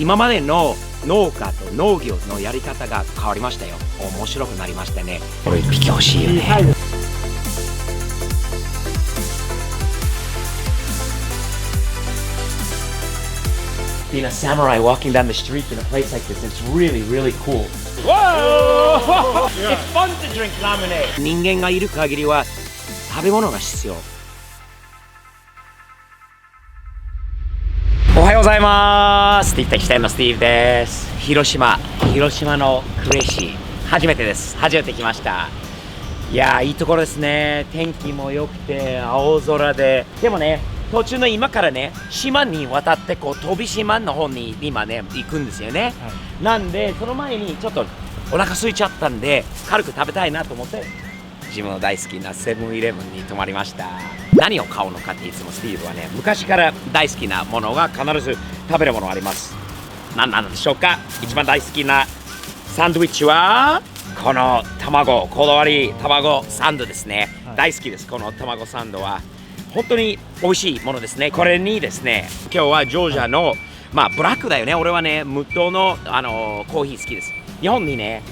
今までの農家と農業のやり方が変わりましたよ。面白くなりましたね。これ1匹欲しいよね。Being a samurai walking down the street in a place like this, it's really, really cool. Whoa! It's fun to drink lemonade. 人間がいる限りは食べ物が必要。おはようございます。TikTok 店のスティーブです。広島の呉市、初めてです。初めて来ました。いやー、いいところですね。天気も良くて青空で。でもね、途中の今からね、島に渡ってこう飛島の方に今ね行くんですよね、はい、なんでその前にちょっとお腹空いちゃったんで軽く食べたいなと思って自分の大好きなセブンイレブンに泊まりました。何を買うのかっていつもスティーブはね、昔から大好きなものが必ず食べるものあります。何なんでしょうか。一番大好きなサンドイッチはこの卵、こだわり卵サンドですね、はい、大好きです。この卵サンドは本当に美味しいものですね。これにですね、今日はジョージアの、ブラックだよね。俺はね、無糖の、コーヒー好きです。日本にね、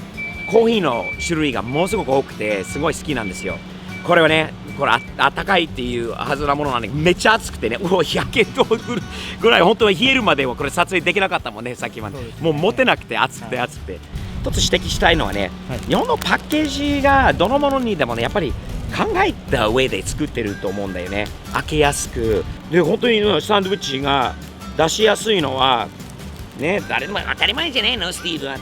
コーヒーの種類がものすごく多くて、すごい好きなんですよ。これはね、これあったかいっていうはずなものなんで、めっちゃ熱くてね、やけどぐらい、本当は冷えるまではこれ撮影できなかったもんね、さっきまで。もう持てなくて、熱くて。一つ指摘したいのはね、日本のパッケージがどのものにでもね、やっぱり考えた上で作ってると思うんだよね。開けやすくで、本当にサンドイッチが出しやすいのはね、誰でも当たり前じゃねえのスティーブは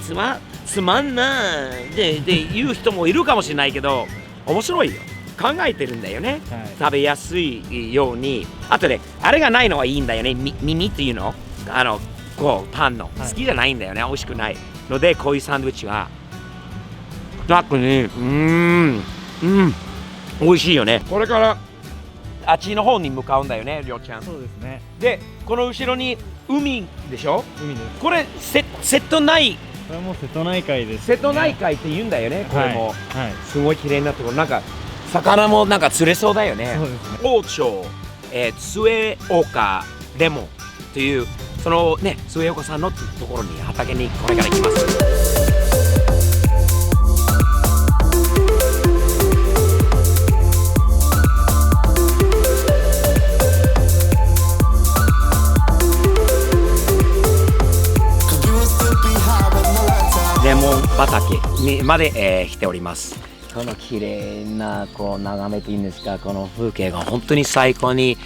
つまんなで言う人もいるかもしれないけど、面白いよ。考えてるんだよね、はい、食べやすいように。あとね、あれがないのはいいんだよね。耳っていうのこうパンの、好きじゃないんだよね。美味しくないので、こういうサンドイッチは楽に美味しいよね。これからあっちの方に向かうんだよね、りょうちゃん。そうですね。で、この後ろに海でしょ。海です。これ瀬戸内。これも瀬戸内海です、ね。瀬戸内海って言うんだよね。これも、はい、すごい綺麗なところ。なんか魚もなんか釣れそうだよね。そうですね。王朝、末岡レモンというそのね、末岡さんのところに畑にこれから行きます。レモン畑にまで、来ております。この綺麗なこう眺めていいんですか。この風景が本当に最高に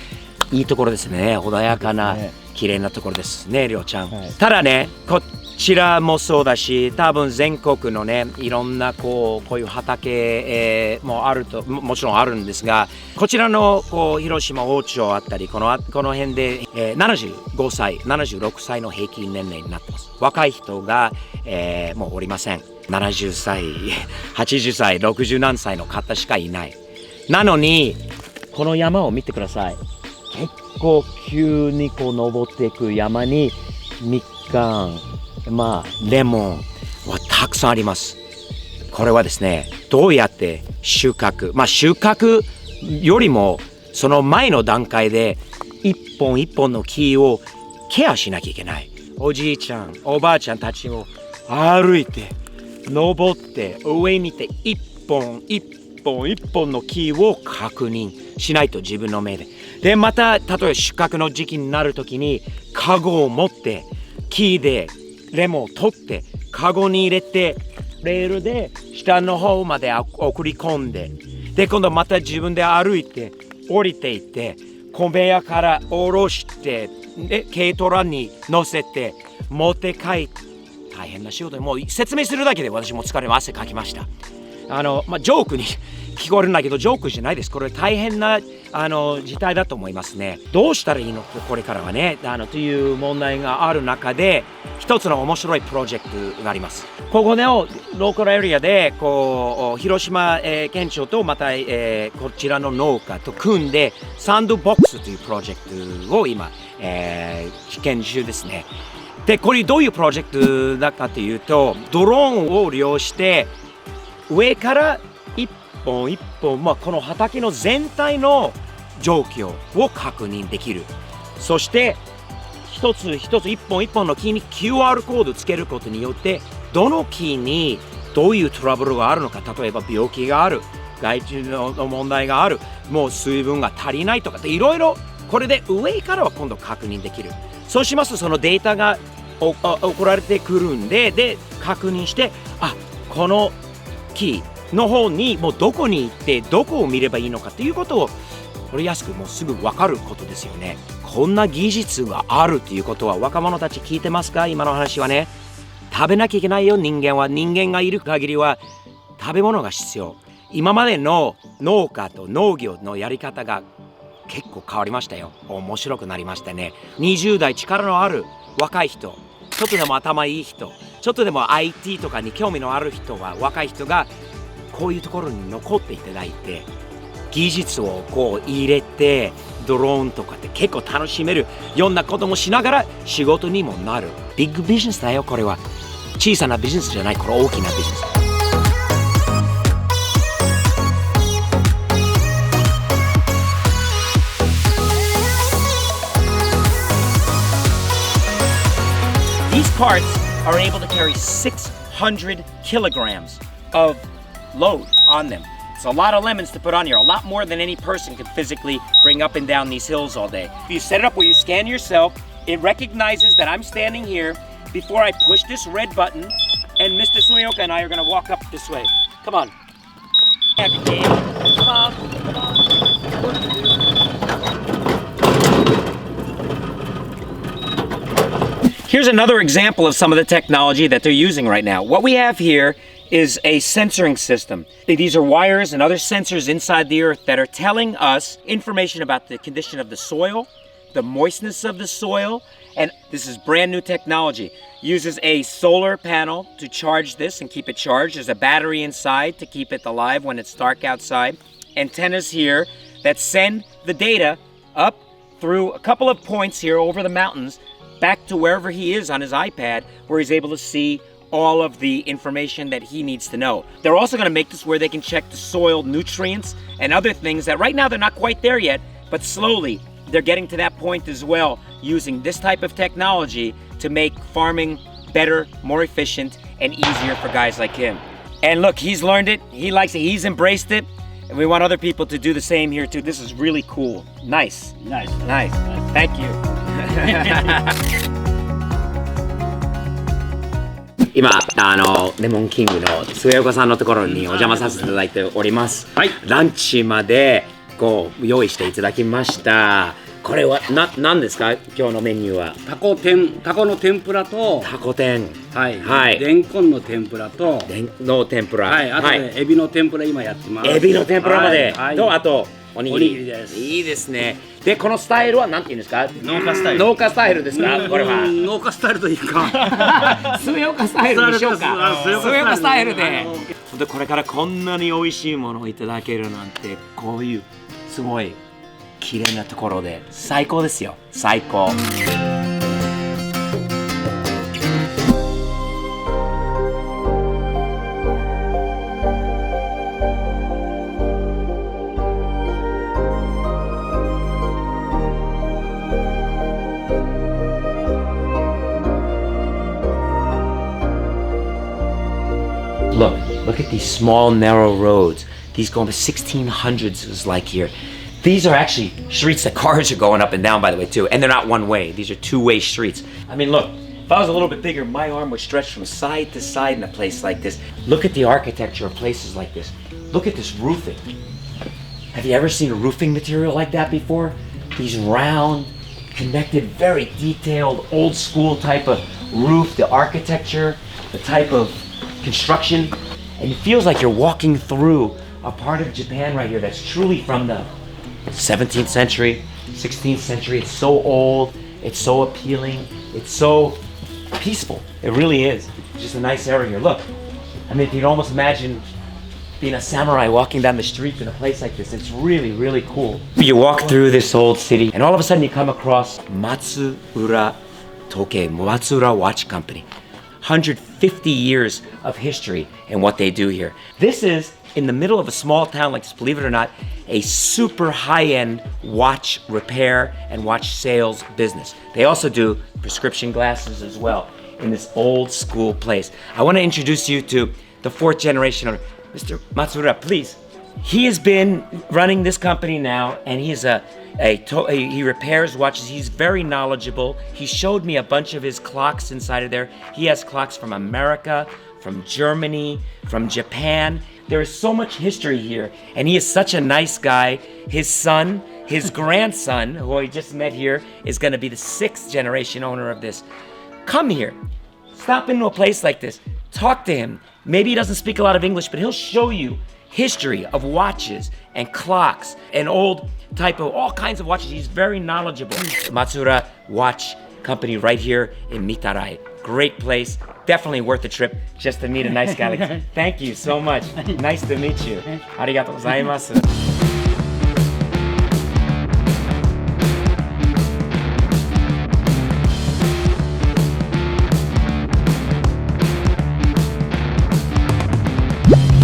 いいところですね。穏やかな綺麗なところですね、りょうちゃん、はい、ただね、こちらもそうだし、多分全国のね、いろんなこういう畑、もあると もちろんあるんですが、こちらの広島王朝あったり、この辺で、75歳76歳の平均年齢になってます。若い人が、もうおりません。70歳80歳60何歳の方しかいない。なのにこの山を見てください。結構急にこう登っていく山にみかん、レモンはたくさんあります。これはですね、どうやって収穫、収穫よりもその前の段階で一本一本の木をケアしなきゃいけない。おじいちゃんおばあちゃんたちを歩いて登って上見て一本の木を確認しないと、自分の目でまた例えば収穫の時期になるときにカゴを持って木でレモンを取ってカゴに入れてレールで下の方まで送り込んで、で今度また自分で歩いて降りていってコンベヤから下ろしてで軽トラに乗せて持って帰って、大変な仕事で、もう説明するだけで私も疲れ汗かきました。ジョークに聞こえるんだけど、ジョークじゃないです。これ大変な事態だと思いますね。どうしたらいいのこれからはね、という問題がある中で、一つの面白いプロジェクトがあります。ここのローカルエリアで広島、県庁とまた、こちらの農家と組んでサンドボックスというプロジェクトを今、試験中ですね。でこれどういうプロジェクトだかというと、ドローンを利用して上から一本、この畑の全体の状況を確認できる。そして一つ一つ一本一本のキーに QR コードつけることによって、どのキーにどういうトラブルがあるのか、例えば病気がある、害虫の問題がある、もう水分が足りないとかっていろいろ、これで上からは今度確認できる。そうしますとそのデータが送られてくるんで、確認して、あ、このキーの方にもうどこに行ってどこを見ればいいのかっていうことをこれ安くもうすぐ分かることですよね。こんな技術があるっていうことは若者たち聞いてますか？今の話はね、食べなきゃいけないよ。人間がいる限りは食べ物が必要。今までの農家と農業のやり方が結構変わりましたよ。面白くなりましたね。20代力のある若い人、ちょっとでも頭いい人、ちょっとでも IT とかに興味のある人は、若い人がこういうところに残っていただいて、技術をこう入れて、ドローンとかって結構楽しめるようなこともしながら仕事にもなる。ビッグビジネスだよ、これは。小さなビジネスじゃない、これ大きなビジネス。These carts are able to carry 600 kilograms of load on them. It's a lot of lemons to put on here, a lot more than any person could physically bring up and down these hills all day. If you set it up where you scan yourself, it recognizes that I'm standing here before I push this red button, and Mr. Suyoka and I are going to walk up this way. Come on. Come on. Here's another example of some of the technology that they're using right now. What we have here is a sensoring system. These are wires and other sensors inside the earth that are telling us information about the condition of the soil, the moistness of the soil, and this is brand new technology. Uses a solar panel to charge this and keep it charged. There's a battery inside to keep it alive when it's dark outside. Antennas here that send the data up through a couple of points here over the mountains back to wherever he is on his iPad, where he's able to see all of the information that he needs to know. They're also going to make this where they can check the soil nutrients and other things that right now they're not quite there yet, but slowly they're getting to that point as well, using this type of technology to make farming better, more efficient, and easier for guys like him. And look, he's learned it, he likes it, he's embraced it, and we want other people to do the same here too. This is really cool. Nice. Nice. Thank you. 今レモンキングの末岡さんのところにお邪魔させていただいております。はい。ランチまでこう用意していただきました。これは何ですか？今日のメニューはタコの天ぷらとタコ天、はい、レンコンの天ぷらとレンの天ぷら、はい、あとでエビの天ぷら今やってます。エビの天ぷらまで、はい、とあとおにぎりです。いいですね。でこのスタイルは何て言うんですか？農家スタイル。農家スタイルですか？これは農家スタイルというか末岡スタイルでしょうか？末岡スタイルで。でこれからこんなに美味しいものをいただけるなんて、こういうすごい綺麗なところで最高ですよ。最高。Look at these small narrow roads. These going to 1600s was like here. These are actually streets that cars are going up and down, by the way, too. And they're not one way. These are two-way streets. I mean, look, if I was a little bit bigger, my arm would stretch from side to side in a place like this. Look at the architecture of places like this. Look at this roofing. Have you ever seen a roofing material like that before? These round, connected, very detailed, old school type of roof, the architecture, the type of construction. And it feels like you're walking through a part of Japan right here that's truly from the 17th century, 16th century. It's so old, it's so appealing, it's so peaceful. It really is. It's just a nice area here. Look, I mean, you can almost imagine being a samurai walking down the street in a place like this. It's really, really cool. You walk through this old city, and all of a sudden you come across Matsuura Toke, Matsuura Watch Company. 150 years of history and what they do here. This is in the middle of a small town like this, believe it or not, a super high-end watch repair and watch sales business. They also do prescription glasses as well in this old school place. I want to introduce you to the fourth generation owner, Mr. Matsura, please. He has been running this company now, and he is he repairs watches. He's very knowledgeable. He showed me a bunch of his clocks inside of there. He has clocks from America, from Germany, from Japan. There is so much history here, and he is such a nice guy. His son, his grandson, who I just met here, is going to be the sixth generation owner of this. Come here, stop into a place like this, talk to him. Maybe he doesn't speak a lot of English, but he'll show you history of watches and clocks and old type of all kinds of watches. He's very knowledgeable. Matsura Watch Company right here in Mitarai. Great place. Definitely worth the trip just to meet a nice guy like this. Thank you so much. Nice to meet you. ありがとうございます。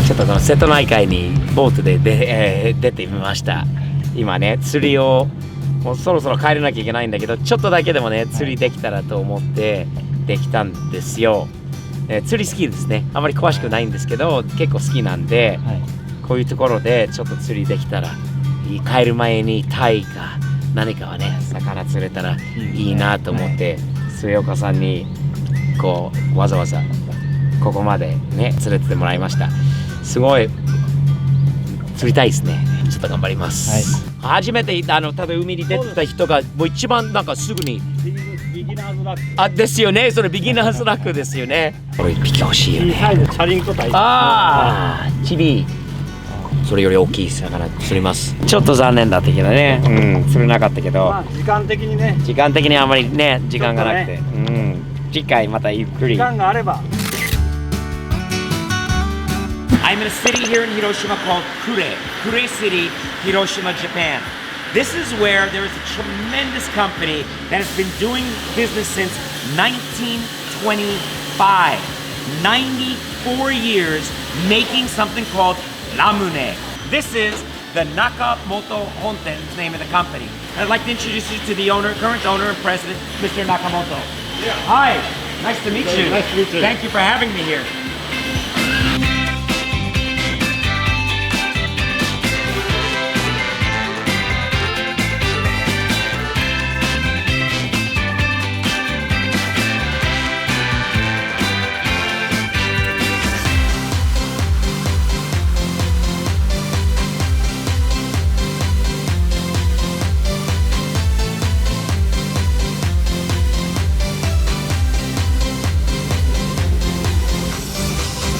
ちょっとこの瀬戸内海にボートで出てみました。今ね、釣りをもうそろそろ帰らなきゃいけないんだけど、ちょっとだけでもね、釣りできたらと思ってできたんですよ。釣り好きですね。あまり詳しくないんですけど、結構好きなんで、はい、こういうところでちょっと釣りできたら、帰る前にタイか何かはね、魚釣れたらいいなと思って、末岡さんにこうわざわざここまでね連れてってもらいました。すごい釣りたいですね。ちょっと頑張ります。はい、初めて多分海に出てた人がもう一番なんかすぐにビギナーズラック。あですよね。それビギナーズラックですよね。これ一匹欲しいよね。小さいのチャリンコタイプ。ああ、チビ。それより大きい魚釣ります。ちょっと残念だったけどね。うん、釣れなかったけど。まあ時間的にね。時間的にあまりね時間がなくて。うん。次回またゆっくり。時間があれば。I'm in a city here in Hiroshima called Kure City, Hiroshima, Japan. This is where there is a tremendous company that has been doing business since 1925. 94 years making something called Ramune. This is the Nakamoto Honten, is the name of the company. I'd like to introduce you to the current owner and president, Mr. Nakamoto. Yeah. Hi, nice to meet you. Nice to meet you. Thank you for having me here.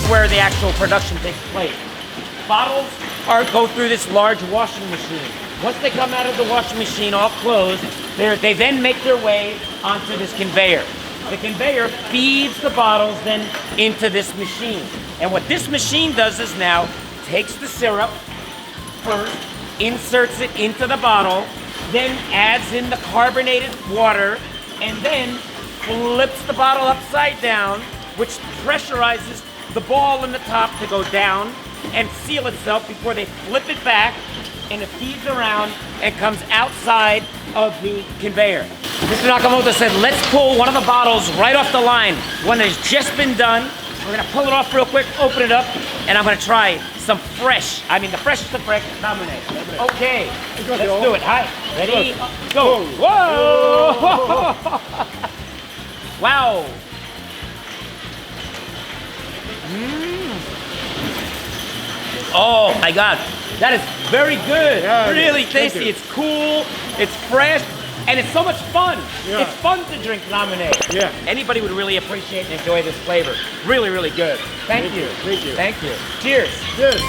Where the actual production takes place. Bottles go through this large washing machine. Once they come out of the washing machine all closed, they then make their way onto this conveyor. The conveyor feeds the bottles then into this machine. And what this machine does is now takes the syrup first, inserts it into the bottle, then adds in the carbonated water, and then flips the bottle upside down, which pressurizes the ball in the top to go down and seal itself before they flip it back, and it feeds around and comes outside of the conveyor. Mr. Nakamoto said, let's pull one of the bottles right off the line. One that has just been done. We're gonna pull it off real quick, open it up, and I'm gonna try some the freshest of fresh Ramune. Okay, let's do it. Hi, ready, go. Whoa! Wow. Oh my God, that is very good. Yeah, really tasty. It's cool, it's fresh, and it's so much fun. Yeah. It's fun to drink Ramune. Yeah. Anybody would really appreciate and enjoy this flavor. Really, really good. Thank you. Thank you. Thank you. Cheers. Cheers.